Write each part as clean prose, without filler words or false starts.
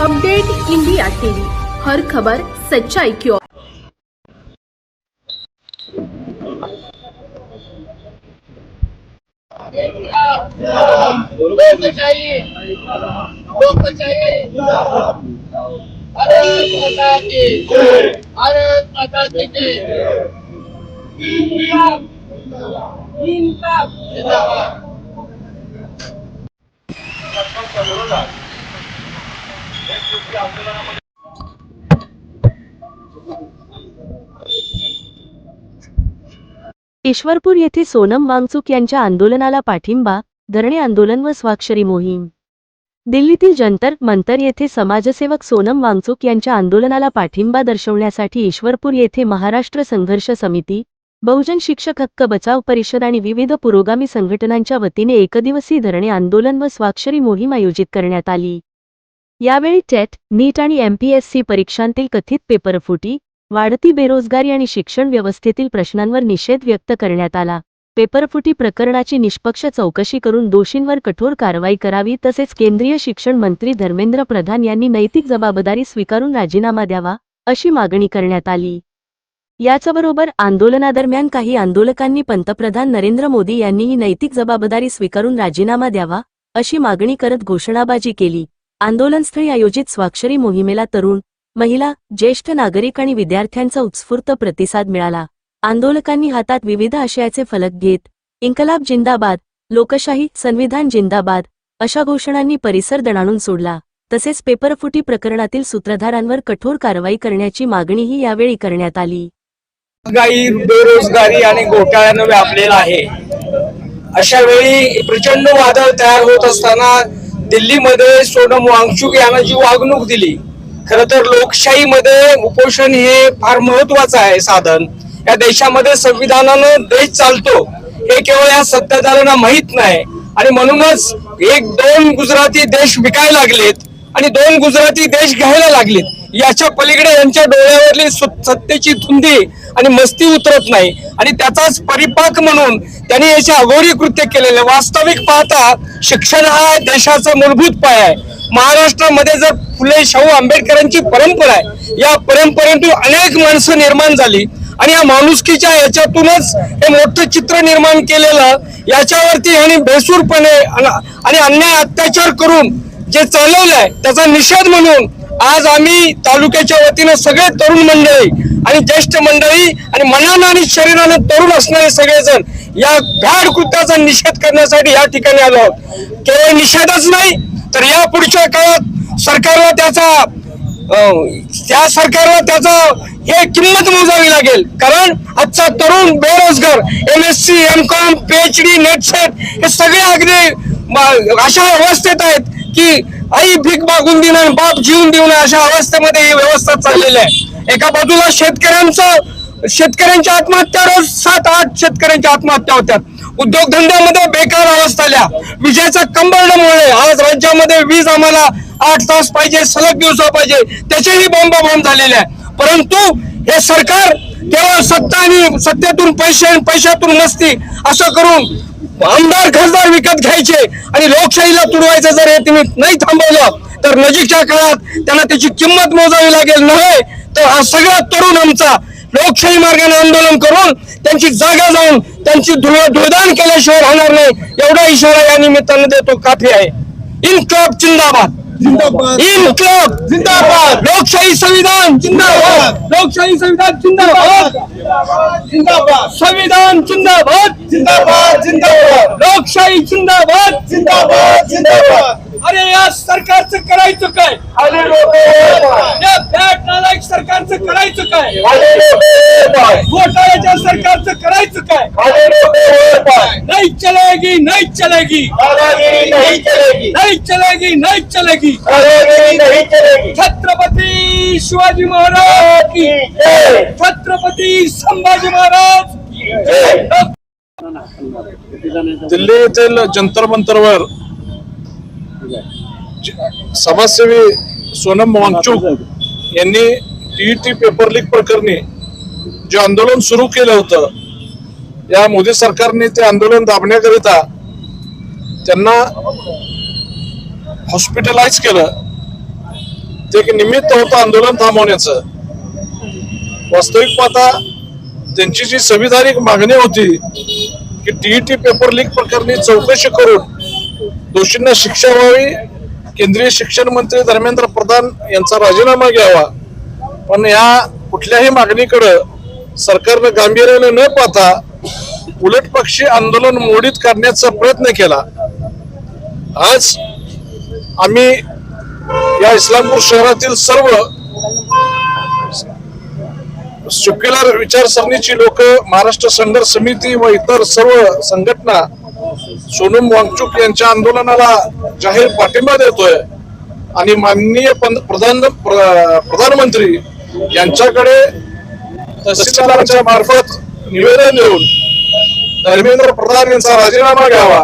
Update India TV, हर खबर सच्चाई की ओर। ईश्वरपूर येथे सोनम वांगचुक यांच्या आंदोलनाला पाठिंबा, धरणे आंदोलन व स्वाक्षरी मोहीम। दिल्लीतील जंतर मंतर येथे समाजसेवक सोनम वांगचुक यांच्या आंदोलनाला पाठिंबा दर्शवण्यासाठी ईश्वरपूर येथे महाराष्ट्र संघर्ष समिती, बहुजन शिक्षक हक्क बचाव परिषद आणि विविध पुरोगामी संघटनांच्या वतीने एकदिवसीय धरणे आंदोलन व स्वाक्षरी मोहीम आयोजित करण्यात आली। यावेळी टेट, नीट आणि MPSC परीक्षांतील कथित पेपरफुटी, वाढती बेरोजगारी आणि शिक्षण व्यवस्थेतील प्रश्नांवर निषेध व्यक्त करण्यात आला। पेपरफुटी प्रकरणाची निष्पक्ष चौकशी करून दोषींवर कठोर कारवाई करावी तसेच केंद्रीय शिक्षण मंत्री धर्मेंद्र प्रधान यांनी नैतिक जबाबदारी स्वीकारून राजीनामा द्यावा, अशी मागणी करण्यात आली। याचबरोबर आंदोलनादरम्यान काही आंदोलकांनी पंतप्रधान नरेंद्र मोदी यांनीही नैतिक जबाबदारी स्वीकारून राजीनामा द्यावा, अशी मागणी करत घोषणाबाजी केली। आंदोलनस्थळी आयोजित स्वाक्षरी मोहिमेला तरुण, महिला, ज्येष्ठ नागरिक आणि विद्यार्थ्यांचा उत्स्फूर्त प्रतिसाद मिळाला। आंदोलकांनी हातात विविध आशयाचे फलक घेत इन्कलाब जिंदाबाद, लोकशाही, संविधान जिंदाबाद अशा घोषणांनी परिसर दणाणून सोडला। तसेच पेपरफुटी प्रकरणातील सूत्रधारांवर कठोर कारवाई करण्याची मागणीही यावेळी करण्यात आली। महागाई, बेरोजगारी आणि घोटाळ्यानं व्यापलेला आहे। अशा वेळी प्रचंड वादळ तयार होत असताना दिल्लीमध्ये सोनम वांगचुक यांना जी वागणूक दिली, खरं तर लोकशाहीमध्ये उपोषण हे फार महत्वाचं आहे साधन। या देशामध्ये संविधानानं देश चालतो हे केवळ या सत्ताधाऱ्यांना माहित नाही आणि म्हणूनच 1-2 गुजराती देश विकायला लागलेत आणि 2 गुजराती देश घ्यायला लागलेत। याच्या पलीकडे यांच्या डोळ्यावरली सत्तेची धुंदी आणि मस्ती उतरत नाही आणि त्याचाच परिपाक म्हणून त्यांनी याचे अघोरी कृत्य केलेले। वास्तविक पाहता शिक्षण हा देशाचा मूलभूत पाया आहे। महाराष्ट्रामध्ये जर फुले शाहू आंबेडकरांची परंपरा आहे, या परंपरेतून अनेक माणसं निर्माण झाली आणि या माणुसकीच्या याच्यातूनच हे मोठं चित्र निर्माण केलेलं, याच्यावरती यांनी बेसूरपणे आणि अन्याय अत्याचार करून जे चालवलंय त्याचा निषेध म्हणून आज आम्ही तालुक्याच्या वतीनं सगळे तरुण मंडळी आणि ज्येष्ठ मंडळी आणि मनानं आणि शरीरानं तरुण असणारे सगळेजण या भ्याड कृत्याचा निषेध करण्यासाठी या ठिकाणी आलो आहोत। केवळ निषेधच नाही तर या पुढच्या काळात सरकारला त्या सरकारला त्याचा हे किंमत मोजावी लागेल। कारण आजचा तरुण बेरोजगार MSc, MCom, PhD, net set हे सगळे अगदी अशा अवस्थेत आहेत की आई भीक मागून देणं, बाप जीवन देऊन अशा अवस्थेमध्ये ही व्यवस्था चाललेली आहे। एका बाजूला शेतकऱ्यांच्या आत्महत्या, रोज 7-8 शेतकऱ्यांच्या आत्महत्या होत्यात। उद्योगधंद्यामध्ये बेकार अवस्था आल्या, विजेचा कंबरड्यामुळे आज राज्यामध्ये वीज आम्हाला 8 तास पाहिजे, सलग दिवसा पाहिजे, त्याचेही बॉम्ब झालेले आहे। परंतु हे सरकार केवळ सत्ता आणि सत्तेतून पैशातून मस्ती असं करून आमदार खासदार विकत घ्यायचे आणि लोकशाहीला तुडवायचं जर हे तुम्ही नाही थांबवलं तर नजीकच्या काळात त्यांना त्याची किंमत मोजावी लागेल। नव्हे तर हा सगळा तरुण आमचा लोकशाही मार्गाने आंदोलन करून त्यांची जागा जाऊन त्यांची धुळदाण केल्याशिवाय राहणार नाही, एवढा इशारा या निमित्तानं देतो। काफी आहे। इन्कलाब जिंदाबाद, इन्कलाब जिंदाबाद, लोकशाही संविधान जिंदाबाद, लोकशाही संविधान जिंदाबाद, संविधान जिंदाबाद, लोकशाही जिंदाबाद। अरे या सरकारचं करायचं काय? या बॅट नालायक सरकारचं करायचं काय? घोटाळ्याच्या सरकारचं करायचं काय? नहीं चलेगी, नहीं चलेगी, नहीं चलेगी। छत्रपती शिवाजी महाराज की जय, छत्रपती संभाजी महाराज की जय। दिल्ली येथील जंतर मंतरवर समाजसेवी सोनम वांगचुक यांनी TET पेपर लीक प्रकरणी जे आंदोलन सुरू केलं होतं, या मोदी सरकारने ते आंदोलन दाबण्याकरिता त्यांना हॉस्पिटलाइज केलं ते एक निमित्त होतं आंदोलन थांबवण्याचं. वास्तविक पाहता त्यांची जी संविधानिक मागणी होती की टीईटी पेपर लीक प्रकरणी चौकशी करून दोषींना शिक्षा व्हावी, केंद्रीय शिक्षण मंत्री धर्मेंद्र प्रधान यांचा राजीनामा घ्यावा, पण या कुठल्याही मागणीकडे सरकारनं गांभीर्याने न पाहता उलट पक्षी आंदोलन मोडीत काढण्याचा प्रयत्न केला. आज आम्ही या इस्लामपूर शहरातील सर्व सेक्युलर विचारसरणीची लोक, महाराष्ट्र संघर्ष समिती व इतर सर्व संघटना सोनम वांगचुक यांच्या आंदोलनाला जाहीर पाठिंबा देतोय आणि माननीय प्रधानमंत्री यांच्याकडे तहसीलदारांच्या मार्फत निवेदन देऊन धर्मेंद्र प्रधान यांचा राजीनामा घ्यावा,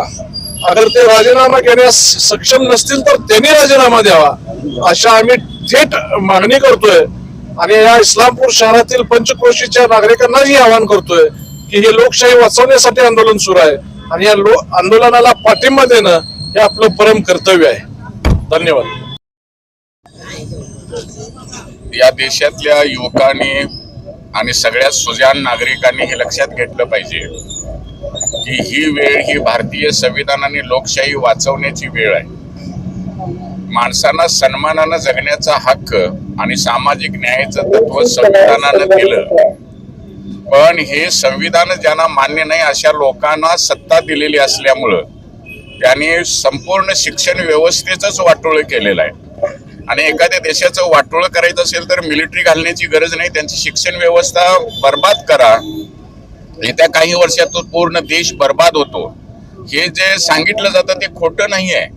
अगर ते राजीनामा घेण्यास सक्षम नसतील तर त्यांनी राजीनामा द्यावा, अशा आम्ही थेट मागणी करतोय. आणि या इस्लामपूर शहरातील पंचक्रोशीच्या नागरिकांनाही आवाहन करतोय की हे लोकशाही वाचवण्यासाठी आंदोलन सुरू आहे आणि या आंदोलनाला पाठिंबा देणं हे आपलं परम कर्तव्य आहे. धन्यवाद. या देशातल्या युवकांनी आणि सगळ्या सुजाण नागरिकांनी हे लक्षात घेतलं पाहिजे की ही वेळ ही भारतीय संविधानाने लोकशाही वाचवण्याची वेळ आहे. माणसांना सन्मानानं जगण्याचा हक्क आणि सामाजिक न्यायाचं तत्व संविधानानं दिलं, पण हे संविधान ज्यांना मान्य नाही अशा लोकांना सत्ता दिलेली असल्यामुळं त्यांनी संपूर्ण शिक्षण व्यवस्थेचंच वाटोळं केलेलं आहे. आणि एखाद्या देशाचं वाटोळं करायचं असेल तर मिलिटरी घालण्याची गरज नाही, त्यांची शिक्षण व्यवस्था बर्बाद करा, येत्या काही वर्षातून पूर्ण देश बर्बाद होतो. हे जे सांगितलं जातं ते खोटं नाही आहे.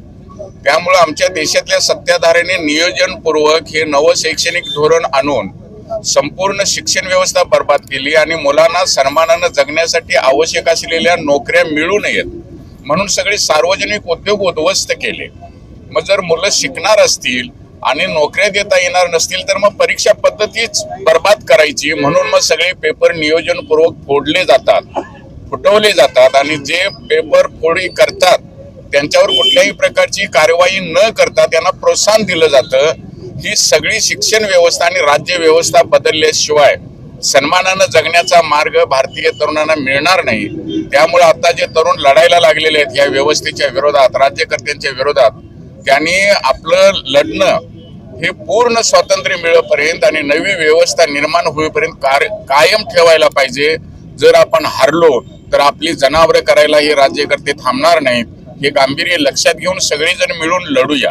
त्यामुळे आमच्या देशातल्या सत्ताधाऱ्यांनी नियोजनपूर्वक हे नवं शैक्षणिक धोरण आणून संपूर्ण शिक्षण व्यवस्था बर्बाद केली आणि मुलांना सन्मानानं जगण्यासाठी आवश्यक असलेल्या नोकऱ्या मिळू नयेत म्हणून सगळे सार्वजनिक उद्योग उद्ध्वस्त केले. मग जर मुलं शिकणार असतील आणि नोकऱ्या देता येणार नसतील तर मग परीक्षा पद्धतीच बर्बाद करायची, म्हणून मग सगळे पेपर नियोजनपूर्वक फोडले जातात, फुटवले जातात आणि जे पेपर फोडी करतात त्यांच्यावर कुठल्याही प्रकारची कारवाई न करता त्यांना प्रोत्साहन दिलं जातं. ही सगळी शिक्षण व्यवस्था आणि राज्य व्यवस्था बदलल्याशिवाय सन्मानानं जगण्याचा मार्ग भारतीय तरुणांना मिळणार नाही. त्यामुळे आता जे तरुण लढायला लागलेले आहेत या व्यवस्थेच्या विरोधात, राज्यकर्त्यांच्या विरोधात, त्यांनी आपलं लढणं हे पूर्ण स्वातंत्र्य मिळेपर्यंत आणि नवी व्यवस्था निर्माण होईपर्यंत कायम ठेवायला पाहिजे. जर आपण हारलो तर आपली जनावरं करायला हे राज्यकर्ते थांबणार नाहीत. हे गांभीर्य लक्षात घेऊन सगळेजण मिळून लढूया.